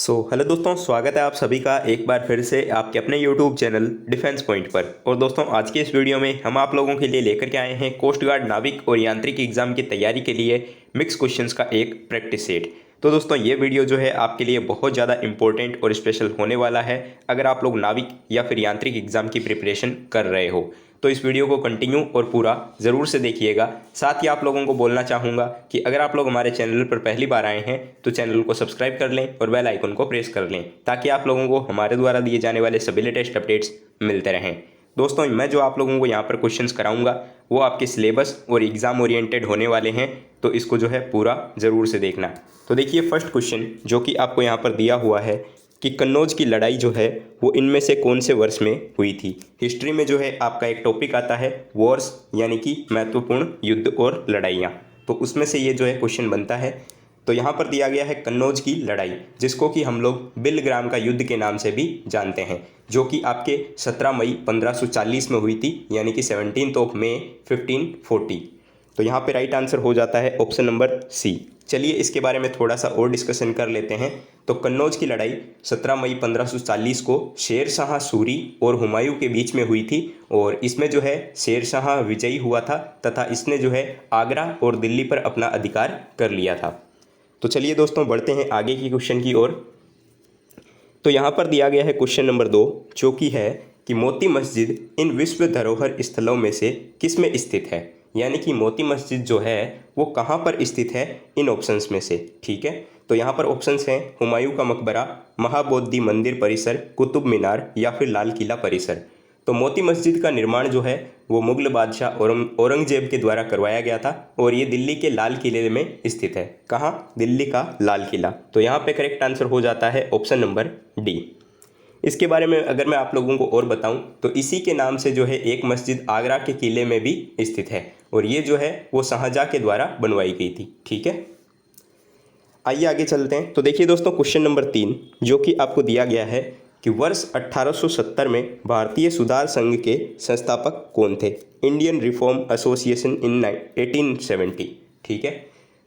Hello दोस्तों, स्वागत है आप सभी का एक बार फिर से आपके अपने यूट्यूब चैनल डिफेंस पॉइंट पर। और दोस्तों, आज के इस वीडियो में हम आप लोगों के लिए लेकर के आए हैं कोस्ट गार्ड नाविक और यांत्रिक एग्जाम की तैयारी के लिए मिक्स क्वेश्चंस का एक प्रैक्टिस सेट। तो दोस्तों, ये वीडियो जो है आपके लिए बहुत ज़्यादा इंपॉर्टेंट और स्पेशल होने वाला है अगर आप लोग नाविक या फिर यांत्रिक एग्जाम की प्रिपरेशन कर रहे हो। तो इस वीडियो को कंटिन्यू और पूरा ज़रूर से देखिएगा। साथ ही आप लोगों को बोलना चाहूँगा कि अगर आप लोग हमारे चैनल पर पहली बार आए हैं तो चैनल को सब्सक्राइब कर लें और बेल आइकन को प्रेस कर लें ताकि आप लोगों को हमारे द्वारा दिए जाने वाले सभी लेटेस्ट अपडेट्स मिलते रहें। दोस्तों, मैं जो आप लोगों को यहाँ पर क्वेश्चंस कराऊंगा वो आपके सिलेबस और एग्ज़ाम ओरिएंटेड होने वाले हैं, तो इसको जो है पूरा ज़रूर से देखना। तो देखिए, फर्स्ट क्वेश्चन जो कि आपको यहाँ पर दिया हुआ है कि कन्नौज की लड़ाई जो है वो इनमें से कौन से वर्ष में हुई थी। हिस्ट्री में जो है आपका एक टॉपिक आता है वॉर्स, यानी कि महत्वपूर्ण युद्ध और लड़ाइयाँ, तो उसमें से ये जो है क्वेश्चन बनता है। तो यहाँ पर दिया गया है कन्नौज की लड़ाई, जिसको कि हम लोग बिलग्राम का युद्ध के नाम से भी जानते हैं, जो कि आपके 17 मई 1540 में हुई थी, यानी कि 17 मई 1540। तो यहाँ पे राइट आंसर हो जाता है ऑप्शन नंबर सी। चलिए इसके बारे में थोड़ा सा और डिस्कशन कर लेते हैं। तो कन्नौज की लड़ाई 17 मई 1540 को शेर शाह सूरी और हुमायूं के बीच में हुई थी, और इसमें जो है शेर शाह विजयी हुआ था तथा इसने जो है आगरा और दिल्ली पर अपना अधिकार कर लिया था। तो चलिए दोस्तों, बढ़ते हैं आगे की क्वेश्चन की ओर। तो यहाँ पर दिया गया है क्वेश्चन नंबर 2, जो कि है कि मोती मस्जिद इन विश्व धरोहर स्थलों में से किस में स्थित है। यानी कि मोती मस्जिद जो है वो कहाँ पर स्थित है इन ऑप्शंस में से। ठीक है, तो यहाँ पर ऑप्शंस हैं हुमायूं का मकबरा, महाबोधि मंदिर परिसर, कुतुब मीनार या फिर लाल किला परिसर। तो मोती मस्जिद का निर्माण जो है वो मुगल बादशाह औरंगजेब के द्वारा करवाया गया था, और ये दिल्ली के लाल किले में स्थित है। कहाँ? दिल्ली का लाल किला। तो यहाँ पे करेक्ट आंसर हो जाता है ऑप्शन नंबर डी। इसके बारे में अगर मैं आप लोगों को और बताऊं तो इसी के नाम से जो है एक मस्जिद आगरा के किले में भी स्थित है, और ये जो है वो शाहजहाँ के द्वारा बनवाई गई थी। ठीक है, आइए आगे चलते हैं। तो देखिए दोस्तों, क्वेश्चन नंबर 3 जो कि आपको दिया गया है कि वर्ष 1870 में भारतीय सुधार संघ के संस्थापक कौन थे। Indian reform association in 1870। ठीक है,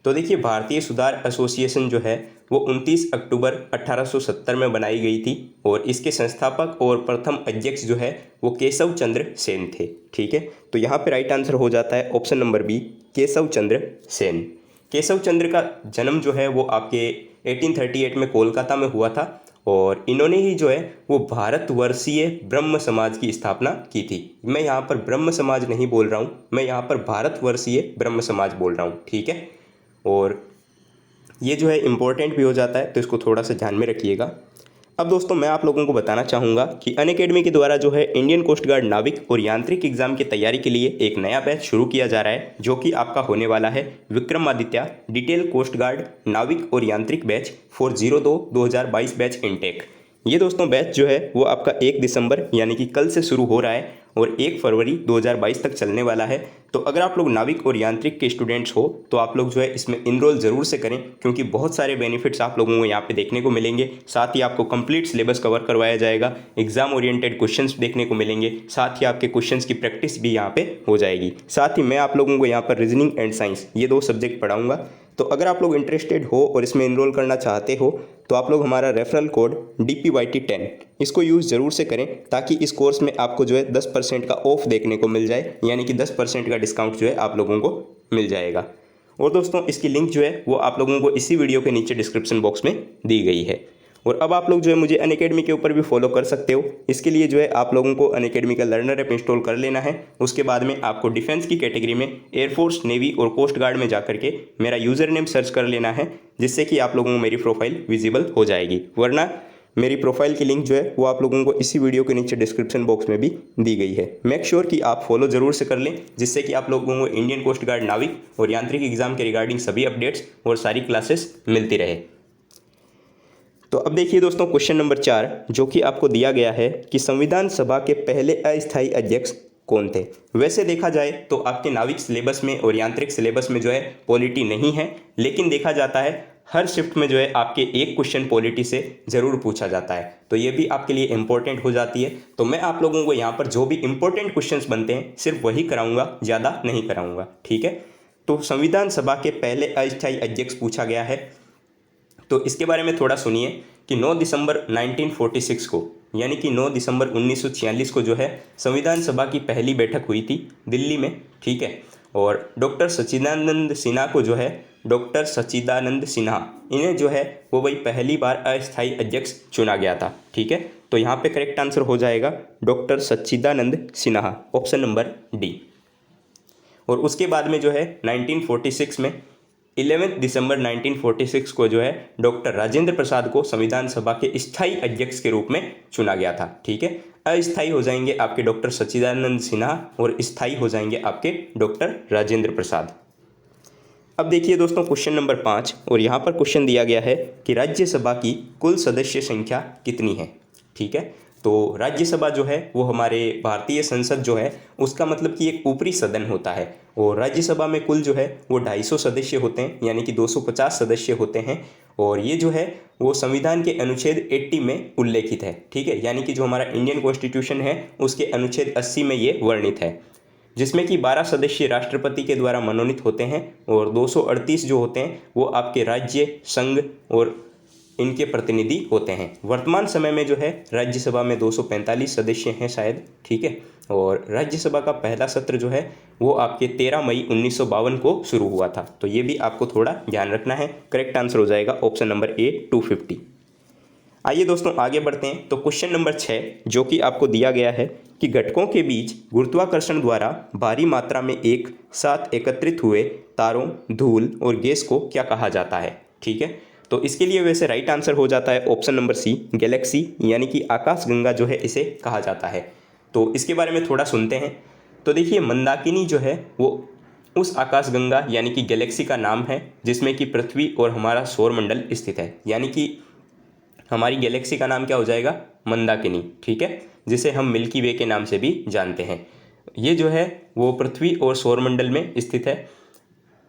तो देखिए भारतीय सुधार एसोसिएशन जो है वो 29 अक्टूबर 1870 में बनाई गई थी, और इसके संस्थापक और प्रथम अध्यक्ष जो है वो केशव चंद्र सेन थे। ठीक है, तो यहाँ पे राइट आंसर हो जाता है option number B, Keshav Chandra Sen. Keshav चंद्र का जन्म जो है वो आपके 1838 में कोलकाता में हुआ था, और इन्होंने ही जो है वो भारतवर्षीय ब्रह्म समाज की स्थापना की थी। मैं यहाँ पर ब्रह्म समाज नहीं बोल रहा हूँ, मैं यहाँ पर भारतवर्षीय ब्रह्म समाज बोल रहा हूँ। ठीक है, और ये जो है इम्पोर्टेंट भी हो जाता है, तो इसको थोड़ा सा ध्यान में रखिएगा। अब दोस्तों, मैं आप लोगों को बताना चाहूँगा कि अनअकैडमी के द्वारा जो है इंडियन कोस्ट गार्ड नाविक और यांत्रिक एग्जाम की तैयारी के लिए एक नया बैच शुरू किया जा रहा है, जो कि आपका होने वाला है विक्रमादित्य डिटेल कोस्ट गार्ड नाविक और यांत्रिक बैच फॉर 02/2022 बैच इनटेक। ये दोस्तों बैच जो है वो आपका 1 दिसंबर यानी कि कल से शुरू हो रहा है और 1 फरवरी 2022 तक चलने वाला है। तो अगर आप लोग नाविक और यांत्रिक के स्टूडेंट्स हो तो आप लोग जो है इसमें इनरोल ज़रूर से करें, क्योंकि बहुत सारे बेनिफिट्स आप लोगों को यहाँ पे देखने को मिलेंगे। साथ ही आपको कंप्लीट सिलेबस कवर करवाया जाएगा, एग्जाम ओरिएंटेड क्वेश्चंस देखने को मिलेंगे, साथ ही आपके क्वेश्चंस की प्रैक्टिस भी यहाँ पे हो जाएगी। साथ ही मैं आप लोगों को यहाँ पर रीजनिंग एंड साइंस ये 2 सब्जेक्ट पढ़ाऊँगा। तो अगर आप लोग इंटरेस्टेड हो और इसमें इनरोल करना चाहते हो तो आप लोग हमारा रेफरल कोड DPYT10 इसको यूज़ ज़रूर से करें, ताकि इस कोर्स में आपको जो है 10% का ऑफ देखने को मिल जाए, यानी कि 10% का डिस्काउंट जो है आप लोगों को मिल जाएगा। और दोस्तों, इसकी लिंक जो है वो आप लोगों को इसी वीडियो के नीचे डिस्क्रिप्शन बॉक्स में दी गई है। और अब आप लोग जो है मुझे अनअकैडमी के ऊपर भी फॉलो कर सकते हो। इसके लिए जो है आप लोगों को अनअकैडमी का लर्नर ऐप इंस्टॉल कर लेना है। उसके बाद में आपको डिफेंस की कैटेगरी में एयरफोर्स, नेवी और कोस्ट गार्ड में जाकर के मेरा यूज़र नेम सर्च कर लेना है, जिससे कि आप लोगों को मेरी प्रोफाइल विजिबल हो जाएगी। वरना मेरी प्रोफाइल की लिंक जो है वो आप लोगों को इसी वीडियो के नीचे डिस्क्रिप्शन बॉक्स में भी दी गई है। मेक श्योर कि आप फॉलो ज़रूर से कर लें, जिससे कि आप लोगों को इंडियन कोस्ट गार्ड नाविक और यांत्रिक एग्जाम के रिगार्डिंग सभी अपडेट्स और सारी क्लासेस मिलती रहे। तो अब देखिए दोस्तों, क्वेश्चन नंबर 4 जो कि आपको दिया गया है कि संविधान सभा के पहले अस्थायी अध्यक्ष कौन थे। वैसे देखा जाए तो आपके नाविक सिलेबस में और यांत्रिक सिलेबस में जो है पॉलिटी नहीं है, लेकिन देखा जाता है हर शिफ्ट में जो है आपके एक क्वेश्चन पॉलिटी से ज़रूर पूछा जाता है, तो ये भी आपके लिए इंपॉर्टेंट हो जाती है। तो मैं आप लोगों को यहाँ पर जो भी इंपॉर्टेंट क्वेश्चंस बनते हैं सिर्फ वही कराऊंगा, ज़्यादा नहीं कराऊंगा। ठीक है, तो संविधान सभा के पहले अस्थायी अध्यक्ष पूछा गया है तो इसके बारे में थोड़ा सुनिए कि 9 दिसंबर 1946 को, यानी कि 9 दिसंबर 1946 को जो है संविधान सभा की पहली बैठक हुई थी दिल्ली में, ठीक है। और डॉक्टर सच्चिदानंद सिन्हा को जो है, डॉक्टर सच्चिदानंद सिन्हा, इन्हें जो है वो भाई पहली बार अस्थायी अध्यक्ष चुना गया था, ठीक है। तो यहाँ पे करेक्ट आंसर हो जाएगा डॉक्टर सच्चिदानंद सिन्हा, ऑप्शन नंबर डी। और उसके बाद में जो है 1946 में 11 दिसंबर 1946 को जो है डॉक्टर राजेंद्र प्रसाद को संविधान सभा के स्थायी अध्यक्ष के रूप में चुना गया था, ठीक है। अस्थायी हो जाएंगे आपके डॉक्टर सच्चिदानंद सिन्हा और स्थायी हो जाएंगे आपके डॉक्टर राजेंद्र प्रसाद। अब देखिए दोस्तों क्वेश्चन नंबर 5, और यहाँ पर क्वेश्चन दिया गया है कि राज्यसभा की कुल सदस्य संख्या कितनी है, ठीक है। तो राज्यसभा जो है वो हमारे भारतीय संसद जो है उसका मतलब कि एक ऊपरी सदन होता है, और राज्यसभा में कुल जो है वो 250 सदस्य होते हैं, यानी कि 250 सदस्य होते हैं। और ये जो है वो संविधान के अनुच्छेद 80 में उल्लेखित है, ठीक है, यानी कि जो हमारा इंडियन कॉन्स्टिट्यूशन है उसके अनुच्छेद 80 में ये वर्णित है, जिसमें कि 12 सदस्य राष्ट्रपति के द्वारा मनोनीत होते हैं और 238 जो होते हैं वो आपके राज्य, संघ और इनके प्रतिनिधि होते हैं। वर्तमान समय में जो है राज्यसभा में 245 सदस्य हैं शायद, ठीक है। और राज्यसभा का पहला सत्र जो है वो आपके 13 मई 1952 को शुरू हुआ था, तो ये भी आपको थोड़ा ध्यान रखना है। करेक्ट आंसर हो जाएगा ऑप्शन नंबर ए 250। आइए दोस्तों आगे बढ़ते हैं। तो क्वेश्चन नंबर 6 जो कि आपको दिया गया है कि घटकों के बीच गुरुत्वाकर्षण द्वारा भारी मात्रा में एक साथ एकत्रित हुए तारों, धूल और गैस को क्या कहा जाता है, ठीक है। तो इसके लिए वैसे राइट आंसर हो जाता है ऑप्शन नंबर सी, गैलेक्सी, यानी कि आकाशगंगा जो है इसे कहा जाता है। तो इसके बारे में थोड़ा सुनते हैं। तो देखिए मंदाकिनी जो है वो उस आकाशगंगा यानी कि गैलेक्सी का नाम है जिसमें कि पृथ्वी और हमारा सौरमंडल स्थित है, यानी कि हमारी गैलेक्सी का नाम क्या हो जाएगा, मंदाकिनी, ठीक है, जिसे हम मिल्की वे के नाम से भी जानते हैं। ये जो है वो पृथ्वी और सौरमंडल में स्थित है,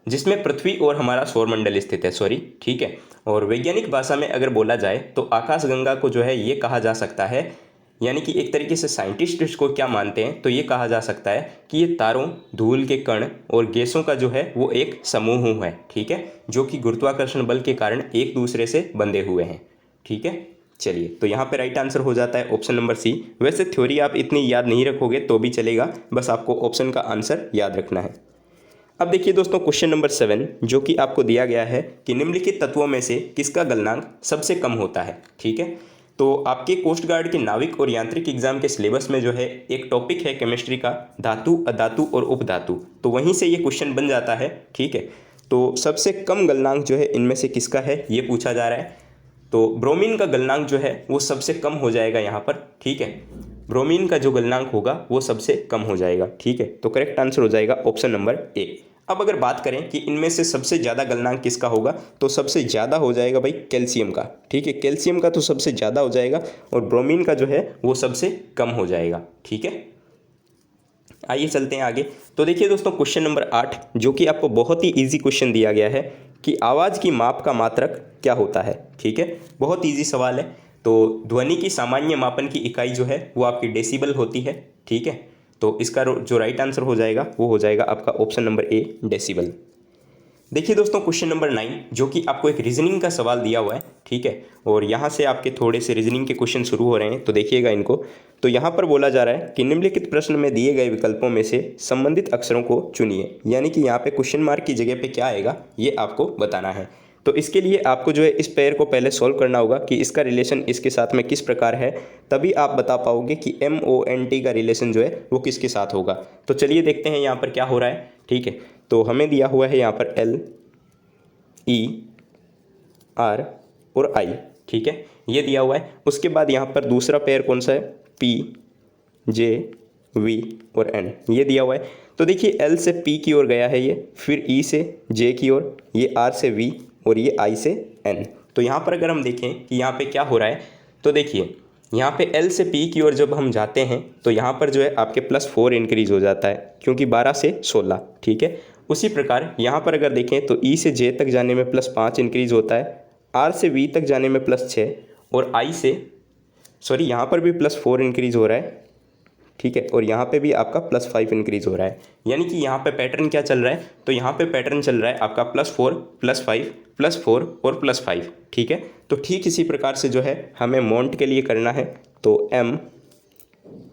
जिसमें पृथ्वी और हमारा सौरमंडल स्थित है, सॉरी, ठीक है। और वैज्ञानिक भाषा में अगर बोला जाए तो आकाशगंगा को जो है ये कहा जा सकता है, यानी कि एक तरीके से साइंटिस्ट इसको क्या मानते हैं, तो ये कहा जा सकता है कि ये तारों, धूल के कण और गैसों का जो है वो एक समूह है, ठीक है, जो कि गुरुत्वाकर्षण बल के कारण एक दूसरे से बंधे हुए हैं, ठीक है। चलिए, तो यहाँ पे राइट आंसर हो जाता है ऑप्शन नंबर सी। वैसे थ्योरी आप इतनी याद नहीं रखोगे तो भी चलेगा, बस आपको ऑप्शन का आंसर याद रखना है। अब देखिए दोस्तों क्वेश्चन नंबर 7 जो कि आपको दिया गया है कि निम्नलिखित तत्वों में से किसका गलनांक सबसे कम होता है, ठीक है। तो आपके कोस्ट गार्ड के नाविक और यांत्रिक एग्जाम के सिलेबस में जो है एक टॉपिक है केमिस्ट्री का, धातु, अधातु और उपधातु, तो वहीं से ये क्वेश्चन बन जाता है, ठीक है। तो सबसे कम गलनांक जो है इनमें से किसका है ये पूछा जा रहा है। तो ब्रोमीन का गलनांक जो है वो सबसे कम हो जाएगा यहाँ पर, ठीक है। ब्रोमीन का जो गलनांक होगा वो सबसे कम हो जाएगा, ठीक है। तो करेक्ट आंसर हो जाएगा ऑप्शन नंबर ए। अब अगर बात करें कि इनमें से सबसे ज़्यादा गलनांक किसका होगा, तो सबसे ज़्यादा हो जाएगा भाई कैल्शियम का, ठीक है। कैल्शियम का तो सबसे ज़्यादा हो जाएगा और ब्रोमीन का जो है वो सबसे कम हो जाएगा, ठीक है। आइए चलते हैं आगे। तो देखिए दोस्तों क्वेश्चन नंबर 8 जो कि आपको बहुत ही ईजी क्वेश्चन दिया गया है कि आवाज़ की माप का मात्रक क्या होता है, ठीक है। बहुत ईजी सवाल है। तो ध्वनि की सामान्य मापन की इकाई जो है वो आपकी डेसिबल होती है, ठीक है। तो इसका जो राइट आंसर हो जाएगा वो हो जाएगा आपका ऑप्शन नंबर ए, डेसिबल। देखिए दोस्तों क्वेश्चन नंबर 9 जो कि आपको एक रीजनिंग का सवाल दिया हुआ है, ठीक है। और यहाँ से आपके थोड़े से रीजनिंग के क्वेश्चन शुरू हो रहे हैं, तो देखिएगा इनको। तो यहाँ पर बोला जा रहा है कि निम्नलिखित प्रश्न में दिए गए विकल्पों में से संबंधित अक्षरों को चुनिए, यानी कि यहाँ पे क्वेश्चन मार्क की जगह पे क्या आएगा ये आपको बताना है। तो इसके लिए आपको जो है इस पेयर को पहले सॉल्व करना होगा कि इसका रिलेशन इसके साथ में किस प्रकार है, तभी आप बता पाओगे कि MONT का रिलेशन जो है वो किसके साथ होगा। तो चलिए देखते हैं यहाँ पर क्या हो रहा है, ठीक है। तो हमें दिया हुआ है यहाँ पर L, E, R और I, ठीक है, ये दिया हुआ है। उसके बाद यहाँ पर दूसरा पेयर कौन सा है, P, J, V और N, ये दिया हुआ है। तो देखिए L से P की ओर गया है ये, फिर E से J की ओर, ये R से V और ये I से N। तो यहाँ पर अगर हम देखें कि यहाँ पे क्या हो रहा है, तो देखिए यहाँ पे L से P की ओर जब हम जाते हैं तो यहाँ पर जो है आपके +4 इंक्रीज़ हो जाता है, क्योंकि 12 से 16, ठीक है। उसी प्रकार यहाँ पर अगर देखें तो E से J तक जाने में +5 इंक्रीज़ होता है, R से V तक जाने में +6 और I से, सॉरी यहाँ पर भी +4 इंक्रीज़ हो रहा है, ठीक है, और यहाँ पे भी आपका +5 इंक्रीज़ हो रहा है। यानी कि यहाँ पे पैटर्न क्या चल रहा है, तो यहाँ पे पैटर्न चल रहा है आपका +4 +5 +4 और +5। ठीक है, तो ठीक इसी प्रकार से जो है हमें मोंट के लिए करना है। तो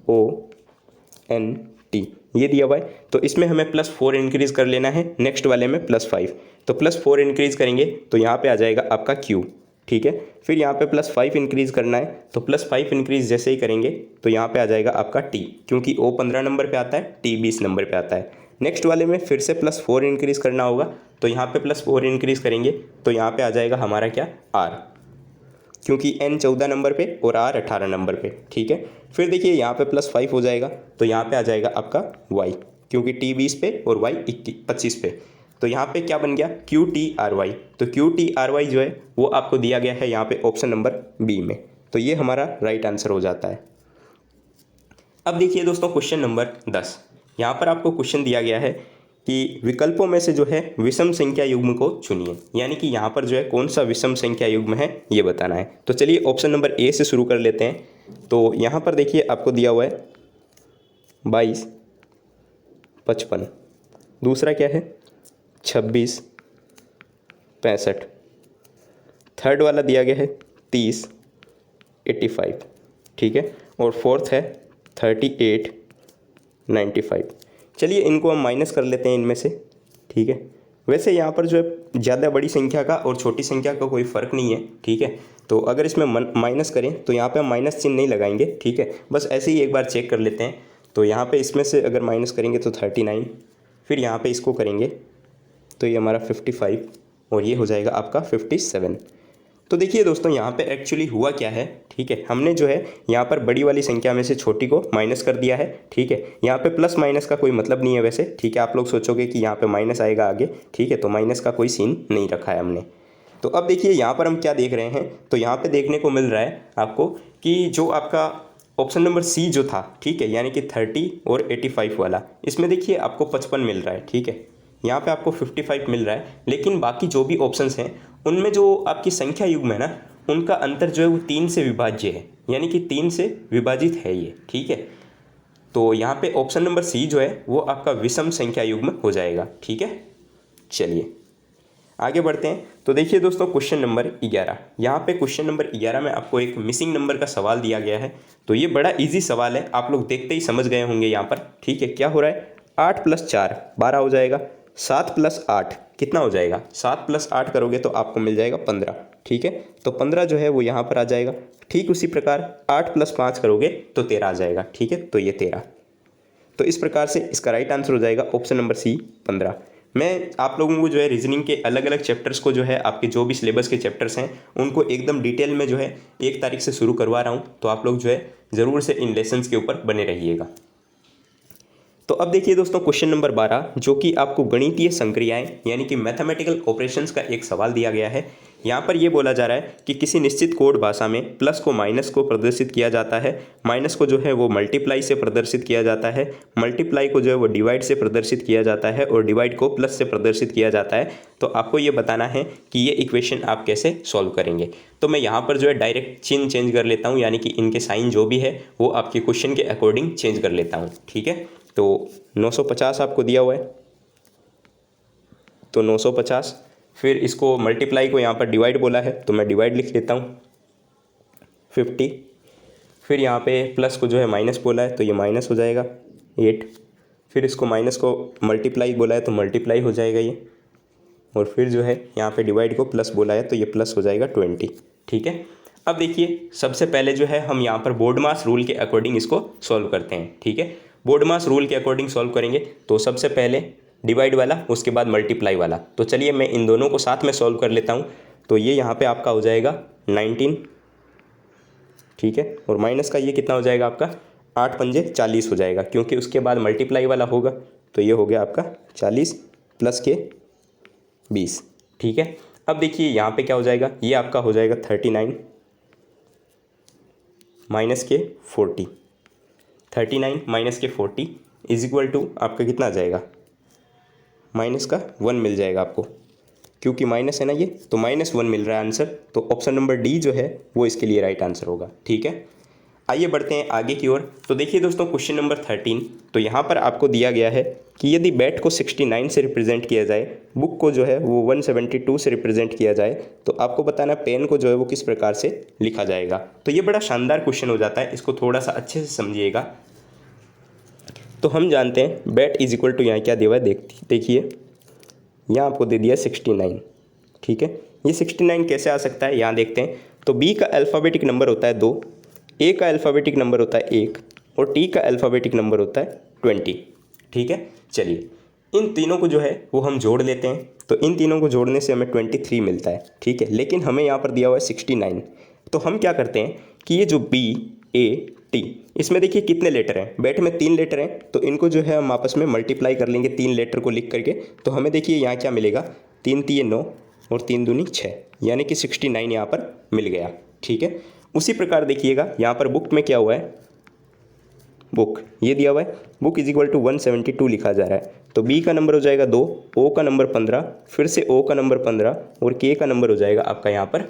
MONT ये दिया हुआ है, तो इसमें हमें +4 इंक्रीज़ कर लेना है, नेक्स्ट वाले में +5। तो +4 इंक्रीज़ करेंगे तो यहाँ पे आ जाएगा आपका Q। ठीक है, फिर यहाँ पे +5 इंक्रीज़ करना है, तो +5 इंक्रीज़ जैसे ही करेंगे तो यहाँ पे आ जाएगा आपका T, क्योंकि O 15 नंबर पे आता है, T 20 नंबर पे आता है। नेक्स्ट वाले में फिर से +4 इंक्रीज़ करना होगा, तो यहाँ पे +4 इंक्रीज़ करेंगे तो यहाँ पे आ जाएगा हमारा क्या, R, क्योंकि N 14 नंबर पे और R 18 नंबर पे। ठीक है, फिर देखिए यहाँ पे +5 हो जाएगा, तो यहाँ पे आ जाएगा आपका Y, क्योंकि T 20 पे और Y 25 पे। तो यहाँ पे क्या बन गया, QTRY। तो QTRY जो है वो आपको दिया गया है यहाँ पे ऑप्शन नंबर बी में, तो ये हमारा राइट आंसर हो जाता है। अब देखिए दोस्तों क्वेश्चन नंबर 10, यहाँ पर आपको क्वेश्चन दिया गया है कि विकल्पों में से जो है विषम संख्या युग्म को चुनिए, यानी कि यहाँ पर जो है कौन सा विषम संख्या युग्म है ये बताना है। तो चलिए ऑप्शन नंबर ए से शुरू कर लेते हैं। तो यहाँ पर देखिए आपको दिया हुआ है 22 55, दूसरा क्या है 26 65, थर्ड वाला दिया गया है 30 85। ठीक है, और फोर्थ है 38 95। चलिए इनको हम माइनस कर लेते हैं इनमें से। ठीक है, वैसे यहाँ पर जो है ज़्यादा बड़ी संख्या का और छोटी संख्या का कोई फ़र्क नहीं है। ठीक है, तो अगर इसमें माइनस करें तो यहाँ पे हम माइनस चिन्ह नहीं लगाएंगे। ठीक है, बस ऐसे ही एक बार चेक कर लेते हैं। तो यहाँ पे इसमें से अगर माइनस करेंगे तो 39, फिर यहाँ पे इसको करेंगे तो ये हमारा 55 और ये हो जाएगा आपका 57। तो देखिए दोस्तों यहाँ पे एक्चुअली हुआ क्या है। ठीक है, हमने जो है यहाँ पर बड़ी वाली संख्या में से छोटी को माइनस कर दिया है। ठीक है, यहाँ पे प्लस माइनस का कोई मतलब नहीं है वैसे। ठीक है, आप लोग सोचोगे कि यहाँ पे माइनस आएगा आगे। ठीक है, तो माइनस का कोई सीन नहीं रखा है हमने। तो अब देखिए यहाँ पर हम क्या देख रहे हैं, तो यहाँ पे देखने को मिल रहा है आपको कि जो आपका ऑप्शन नंबर सी जो था, ठीक है, यानी कि 30 और 85 वाला, इसमें देखिए आपको 55 मिल रहा है। ठीक है, यहाँ पे आपको 55 मिल रहा है, लेकिन बाकी जो भी ऑप्शंस हैं उनमें जो आपकी संख्या युग्म है ना, उनका अंतर जो है वो 3 से विभाज्य है, यानी कि 3 से विभाजित है ये। ठीक है, तो यहाँ पे ऑप्शन नंबर सी जो है वो आपका विषम संख्या युग्म हो जाएगा। ठीक है, चलिए आगे बढ़ते हैं। तो देखिए दोस्तों क्वेश्चन नंबर 11, यहाँ पे क्वेश्चन नंबर 11 में आपको एक मिसिंग नंबर का सवाल दिया गया है। तो ये बड़ा इजी सवाल है, आप लोग देखते ही समझ गए होंगे यहाँ पर। ठीक है, क्या हो रहा है, 8 + 4 12 हो जाएगा, 7 + 8 कितना हो जाएगा, 7 + 8 करोगे तो आपको मिल जाएगा 15। ठीक है, तो 15 जो है वो यहाँ पर आ जाएगा। ठीक उसी प्रकार 8 + 5 करोगे तो 13 आ जाएगा। ठीक है, तो ये 13। तो इस प्रकार से इसका राइट आंसर हो जाएगा ऑप्शन नंबर सी 15। मैं आप लोगों को जो है रीजनिंग के अलग अलग चैप्टर्स को जो है आपके जो भी सिलेबस के चैप्टर्स हैं उनको एकदम डिटेल में जो है 1 तारीख से शुरू करवा रहा हूँ। तो आप लोग जो है ज़रूर से इन लेसन्स के ऊपर बने रहिएगा। तो अब देखिए दोस्तों क्वेश्चन नंबर 12, जो कि आपको गणितीय संक्रियाएं यानी कि मैथमेटिकल ऑपरेशंस का एक सवाल दिया गया है। यहाँ पर ये बोला जा रहा है कि किसी निश्चित कोड भाषा में प्लस को माइनस को प्रदर्शित किया जाता है, माइनस को जो है वो मल्टीप्लाई से प्रदर्शित किया जाता है, मल्टीप्लाई को जो है वो डिवाइड से प्रदर्शित किया जाता है और डिवाइड को प्लस से प्रदर्शित किया जाता है। तो आपको ये बताना है कि ये इक्वेशन आप कैसे सॉल्व करेंगे। तो मैं यहाँ पर जो है डायरेक्ट चिन्ह चेंज कर लेता हूँ, यानी कि इनके साइन जो भी है वो आपके क्वेश्चन के अकॉर्डिंग चेंज कर लेता हूँ। ठीक है, तो 950 आपको दिया हुआ है, तो 950, फिर इसको मल्टीप्लाई को यहाँ पर डिवाइड बोला है तो मैं डिवाइड लिख लेता हूँ 50, फिर यहाँ पे प्लस को जो है माइनस बोला है तो ये माइनस हो जाएगा 8, फिर इसको माइनस को मल्टीप्लाई बोला है तो मल्टीप्लाई हो जाएगा ये, और फिर जो है यहाँ पे डिवाइड को प्लस बोला है तो ये प्लस हो जाएगा 20। ठीक है, अब देखिए सबसे पहले जो है हम यहाँ पर बोर्डमास रूल के अकॉर्डिंग इसको सॉल्व करते हैं। ठीक है, बोर्डमास रूल के अकॉर्डिंग सॉल्व करेंगे तो सबसे पहले डिवाइड वाला, उसके बाद मल्टीप्लाई वाला। तो चलिए मैं इन दोनों को साथ में सॉल्व कर लेता हूँ। तो ये यहाँ पे आपका हो जाएगा 19। ठीक है, और माइनस का ये कितना हो जाएगा आपका 8 पंजे 40 हो जाएगा, क्योंकि उसके बाद मल्टीप्लाई वाला होगा। तो ये हो गया आपका 40 प्लस के 20। ठीक है, अब देखिए यहाँ पे क्या हो जाएगा, ये आपका हो जाएगा 39 माइनस के 40, 39 माइनस के 40 इज इक्वल टू आपका कितना आ जाएगा, माइनस का 1 मिल जाएगा आपको, क्योंकि माइनस है ना ये, तो -1 मिल रहा है आंसर। तो ऑप्शन नंबर डी जो है वो इसके लिए राइट आंसर होगा। ठीक है, आइए बढ़ते हैं आगे की ओर। तो देखिए दोस्तों क्वेश्चन नंबर 13, तो यहाँ पर आपको दिया गया है कि यदि बैट को 69 से रिप्रेजेंट किया जाए, बुक को जो है वो 172 से रिप्रेजेंट किया जाए, तो आपको बताना पेन को जो है वो किस प्रकार से लिखा जाएगा। तो ये बड़ा शानदार क्वेश्चन हो जाता है, इसको थोड़ा सा अच्छे से समझिएगा। तो हम जानते हैं बैट इज इक्वल टू, यहाँ क्या दिया हुआ है देखिए, यहाँ आपको दे दिया 69, ठीक है। ये 69 कैसे आ सकता है, यहाँ देखते हैं। तो बी का अल्फ़ाबेटिक नंबर होता है 2, ए का अल्फ़ाबेटिक नंबर होता है 1 और टी का अल्फ़ाबेटिक नंबर होता है 20, ठीक है। चलिए इन तीनों को जो है वो हम जोड़ लेते हैं। तो इन तीनों को जोड़ने से हमें 23 मिलता है, ठीक है। लेकिन हमें यहाँ पर दिया हुआ है 69। तो हम क्या करते हैं कि ये जो बी ए टी, इसमें देखिए कितने लेटर हैं, बैट में 3 लेटर हैं, तो इनको जो है हम आपस में मल्टीप्लाई कर लेंगे 3 लेटर को लिख करके। तो हमें देखिए यहाँ क्या मिलेगा, 3 3 9 और 3 दूनी 6, यानी कि 69 यहाँ पर मिल गया, ठीक है। उसी प्रकार देखिएगा यहाँ पर बुक में क्या हुआ है, बुक ये दिया हुआ है, बुक इज इक्वल टू 172 लिखा जा रहा है। तो बी का नंबर हो जाएगा 2, ओ का नंबर 15, फिर से ओ का नंबर 15 और के का नंबर हो जाएगा आपका यहाँ पर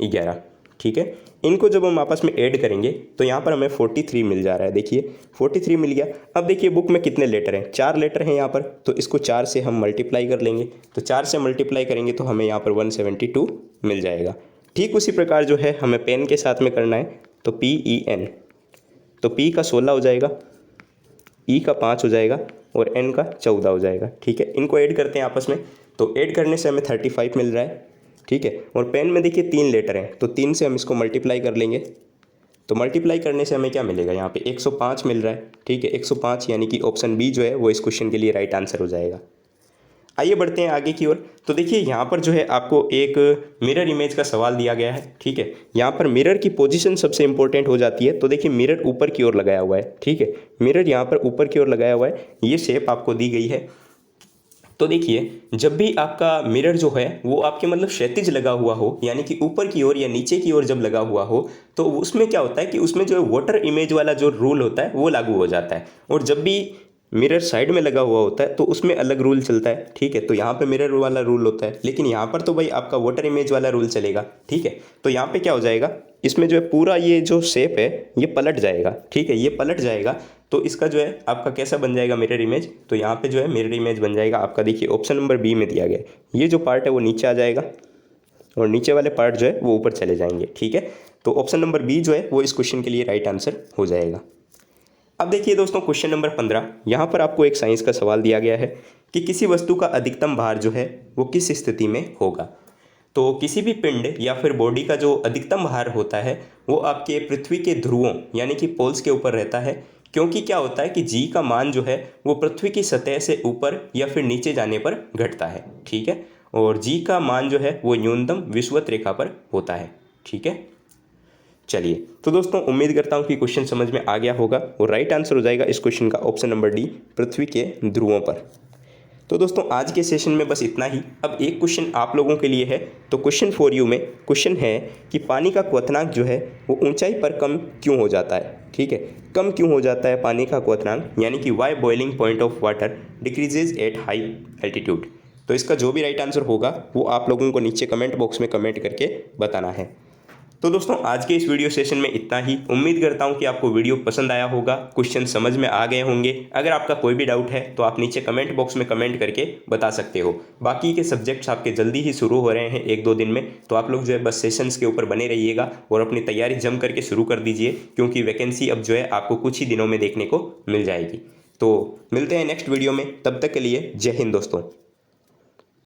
11, ठीक है। इनको जब हम आपस में ऐड करेंगे तो यहाँ पर हमें 43 मिल जा रहा है। देखिए 43 मिल गया। अब देखिए बुक में कितने लेटर हैं, 4 लेटर हैं यहाँ पर, तो इसको 4 से हम मल्टीप्लाई कर लेंगे। तो 4 से मल्टीप्लाई करेंगे तो हमें यहाँ पर 172 मिल जाएगा। ठीक उसी प्रकार जो है हमें पेन के साथ में करना है। तो PEN, तो P का 16 हो जाएगा, E का 5 हो जाएगा और N का 14 हो जाएगा, ठीक है। इनको ऐड करते हैं आपस में, तो ऐड करने से हमें 35 मिल रहा है, ठीक है। और पेन में देखिए 3 लेटर हैं, तो 3 से हम इसको मल्टीप्लाई कर लेंगे। तो मल्टीप्लाई करने से हमें क्या मिलेगा, यहाँ पे 105 मिल रहा है, ठीक है। 105 यानी कि ऑप्शन बी जो है वो इस क्वेश्चन के लिए राइट आंसर हो जाएगा। आइए बढ़ते हैं आगे की ओर। तो देखिए यहाँ पर जो है आपको एक मिरर इमेज का सवाल दिया गया है, ठीक है। यहाँ पर मिरर की पोजीशन सबसे इंपॉर्टेंट हो जाती है। तो देखिए मिरर ऊपर की ओर लगाया हुआ है, ठीक है। मिरर यहाँ पर ऊपर की ओर लगाया हुआ है, ये शेप आपको दी गई है। तो देखिए जब भी आपका मिरर जो है वो आपके मतलब क्षैतिज लगा हुआ हो, यानी कि ऊपर की ओर या नीचे की ओर जब लगा हुआ हो, तो उसमें क्या होता है कि उसमें जो वाटर इमेज वाला जो रूल होता है वो लागू हो जाता है। और जब भी मिरर साइड में लगा हुआ होता है तो उसमें अलग रूल चलता है, ठीक है। तो यहाँ पे मिरर वाला रूल होता है, लेकिन यहाँ पर तो भाई आपका वाटर इमेज वाला रूल चलेगा, ठीक है। तो यहाँ पे क्या हो जाएगा, इसमें जो है पूरा ये जो शेप है ये पलट जाएगा, ठीक है। ये पलट जाएगा तो इसका जो है आपका कैसा बन जाएगा मिरर इमेज। तो यहाँ पे जो है मिरर इमेज बन जाएगा आपका, देखिए ऑप्शन नंबर बी में दिया गया है। ये जो पार्ट है वो नीचे आ जाएगा और नीचे वाले पार्ट जो है वो ऊपर चले जाएंगे, ठीक है। तो ऑप्शन नंबर बी जो है वो इस क्वेश्चन के लिए राइट आंसर हो जाएगा। अब देखिए दोस्तों क्वेश्चन नंबर 15, यहाँ पर आपको एक साइंस का सवाल दिया गया है कि किसी वस्तु का अधिकतम भार जो है वो किस स्थिति में होगा। तो किसी भी पिंड या फिर बॉडी का जो अधिकतम भार होता है वो आपके पृथ्वी के ध्रुवों यानी कि पोल्स के ऊपर रहता है, क्योंकि क्या होता है कि जी का मान जो है वो पृथ्वी की सतह से ऊपर या फिर नीचे जाने पर घटता है, ठीक है। और जी का मान जो है वो न्यूनतम विषुवत रेखा पर होता है, ठीक है। चलिए तो दोस्तों उम्मीद करता हूँ कि क्वेश्चन समझ में आ गया होगा और राइट आंसर हो जाएगा इस क्वेश्चन का ऑप्शन नंबर डी, पृथ्वी के ध्रुवों पर। तो दोस्तों आज के सेशन में बस इतना ही। अब एक क्वेश्चन आप लोगों के लिए है। तो क्वेश्चन फॉर यू में क्वेश्चन है कि पानी का क्वथनांक जो है वो ऊंचाई पर कम क्यों हो जाता है, ठीक है। कम क्यों हो जाता है पानी का क्वथनांक, यानी कि why boiling point of water decreases at high altitude. तो इसका जो भी राइट आंसर होगा वो आप लोगों को नीचे कमेंट बॉक्स में कमेंट करके बताना है। तो दोस्तों आज के इस वीडियो सेशन में इतना ही। उम्मीद करता हूं कि आपको वीडियो पसंद आया होगा, क्वेश्चन समझ में आ गए होंगे। अगर आपका कोई भी डाउट है तो आप नीचे कमेंट बॉक्स में कमेंट करके बता सकते हो। बाकी के सब्जेक्ट्स आपके जल्दी ही शुरू हो रहे हैं 1-2 दिन में, तो आप लोग जो है बस सेशंस के ऊपर बने रहिएगा और अपनी तैयारी जम करके शुरू कर दीजिए, क्योंकि वैकेंसी अब जो है आपको कुछ ही दिनों में देखने को मिल जाएगी। तो मिलते हैं नेक्स्ट वीडियो में, तब तक के लिए जय हिंद दोस्तों।